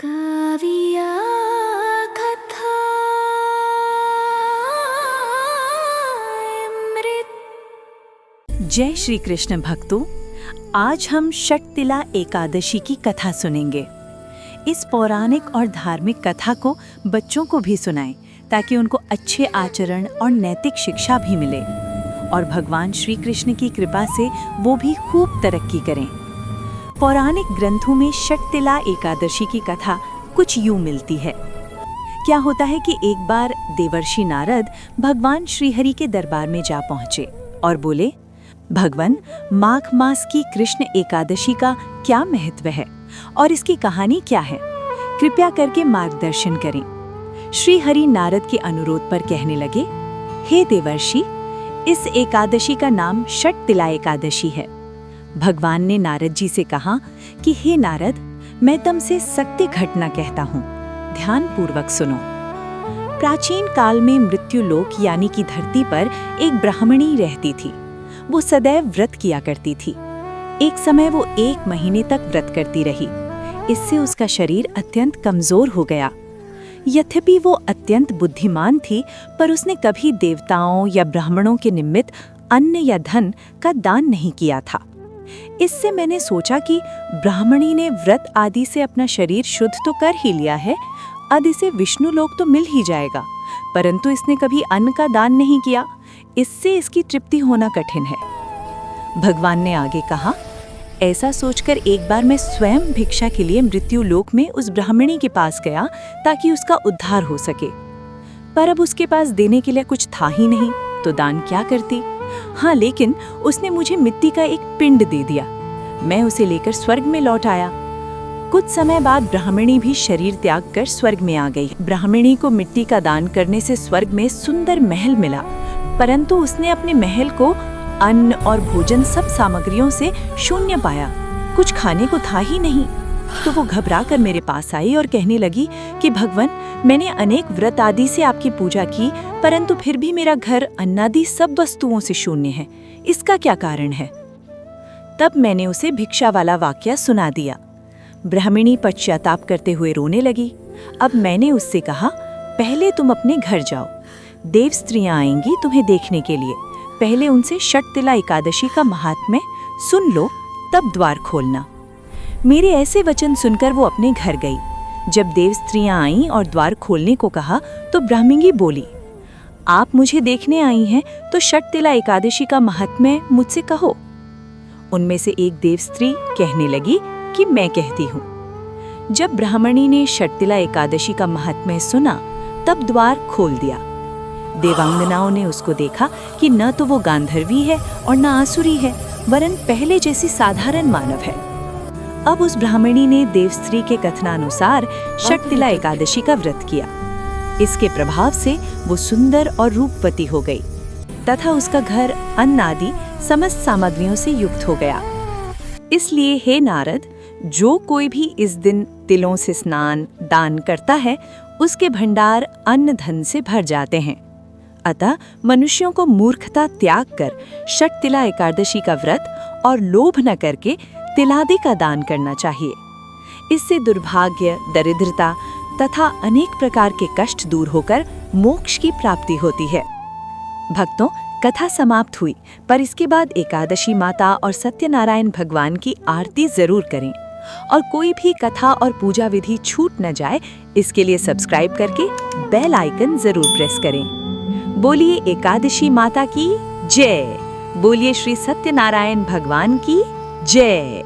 काव्या कथा अमृत। जय श्री कृष्ण भक्तों, आज हम षटतिला एकादशी की कथा सुनेंगे। इस पौराणिक और धार्मिक कथा को बच्चों को भी सुनाएं ताकि उनको अच्छे आचरण और नैतिक शिक्षा भी मिले और भगवान श्री कृष्ण की कृपा से वो भी खूब तरक्की करें। पौराणिक ग्रंथों में षटतिला एकादशी की कथा कुछ यूं मिलती है। क्या होता है कि एक बार देवर्षि नारद भगवान श्रीहरि के दरबार में जा पहुंचे और बोले, भगवान, माघ मास की कृष्ण एकादशी का क्या महत्व है और इसकी कहानी क्या है? कृपया करके मार्गदर्शन करें। श्रीहरि नारद के अनुरोध पर कहने लगे, हे देवर्षि, इस एकादशी का नाम षटतिला एकादशी है। भगवान ने नारद जी से कहा कि हे नारद, मैं तुमसे सत्य घटना कहता हूँ, ध्यान पूर्वक सुनो। प्राचीन काल में मृत्युलोक यानी कि धरती पर एक ब्राह्मणी रहती थी। वो सदैव व्रत किया करती थी। एक समय वो 1 महीने तक व्रत करती रही। इससे उसका शरीर अत्यंत कमजोर हो गया। यद्यपि वो अत्यंत बुद्धिमान थी, पर उसने कभी देवताओं या ब्राह्मणों के निमित्त अन्न या धन का दान नहीं किया था। इससे मैंने सोचा कि ब्राह्मणी ने व्रत आदि से अपना शरीर शुद्ध तो कर ही लिया है, अब इसे विष्णु लोक तो मिल ही जाएगा, परंतु इसने कभी अन्न का दान नहीं किया, इससे इसकी तृप्ति होना कठिन है। भगवान ने आगे कहा, ऐसा सोचकर एक बार मैं स्वयं भिक्षा के लिए मृत्यु लोक में उस ब्राह्मणी के पास गया ताकि उसका उद्धार हो सके। पर अब उसके पास देने के लिए कुछ था ही नहीं, तो दान क्या करती? हाँ, लेकिन उसने मुझे मिट्टी का एक पिंड दे दिया। मैं उसे लेकर स्वर्ग में लौट आया। कुछ समय बाद ब्राह्मणी भी शरीर त्याग कर स्वर्ग में आ गई। ब्राह्मणी को मिट्टी का दान करने से स्वर्ग में सुंदर महल मिला, परंतु उसने अपने महल को अन्न और भोजन सब सामग्रियों से शून्य पाया। कुछ खाने को था ही नहीं। तो वो घबरा कर मेरे पास आई और कहने लगी कि भगवान, मैंने अनेक व्रत आदि से आपकी पूजा की, परंतु फिर भी मेरा घर अन्नादि सब वस्तुओं से शून्य है। इसका क्या कारण है? तब मैंने उसे भिक्षा वाला वाक्य सुना दिया। ब्राह्मणी पश्चाताप करते हुए रोने लगी। अब मैंने उससे कहा, पहले तुम अपने घर जाओ, देव स्त्रियां आएंगी तुम्हें देखने के लिए। पहले उनसे षटतिला एकादशी का महात्म्य सुन लो, तब द्वार खोलना। मेरे ऐसे वचन सुनकर वो अपने घर गई। जब देव स्त्रियां आईं और द्वार खोलने को कहा तो ब्राह्मणी बोली, आप मुझे देखने आई हैं तो षटतिला एकादशी का महात्म्य मुझसे कहो। उनमें से एक देव स्त्री कहने लगी कि मैं कहती हूँ। जब ब्राह्मणी ने षटतिला एकादशी का महात्म्य सुना, तब द्वार खोल दिया। देवांगनाओं ने उसको देखा कि न तो वो गांधर्वी है और न आसुरी है, वरन पहले जैसी साधारण मानव है। अब उस ब्राह्मणी ने देव स्त्री के कथनानुसार षटतिला एकादशी का व्रत किया। इसके प्रभाव से वो सुंदर और रूपवती हो गई तथा उसका घर अन्न आदि समस्त सामग्रियों से युक्त हो गया। इसलिए हे नारद, जो कोई भी इस दिन तिलों से स्नान दान करता है, उसके भंडार अन्न धन से भर जाते हैं। अतः मनुष्यों को मूर्खता त्याग कर षटतिला एकादशी का व्रत और लोभ न करके तिलादि का दान करना चाहिए। इससे दुर्भाग्य, दरिद्रता तथा अनेक प्रकार के कष्ट दूर होकर मोक्ष की प्राप्ति होती है। भक्तों, कथा समाप्त हुई, पर इसके बाद एकादशी माता और सत्यनारायण भगवान की आरती जरूर करें और कोई भी कथा और पूजा विधि छूट न जाए, इसके लिए सब्सक्राइब करके बेल आइकन जरूर प्रेस करें। बोलिए एकादशी माता की जय। बोलिए श्री सत्यनारायण भगवान की जय।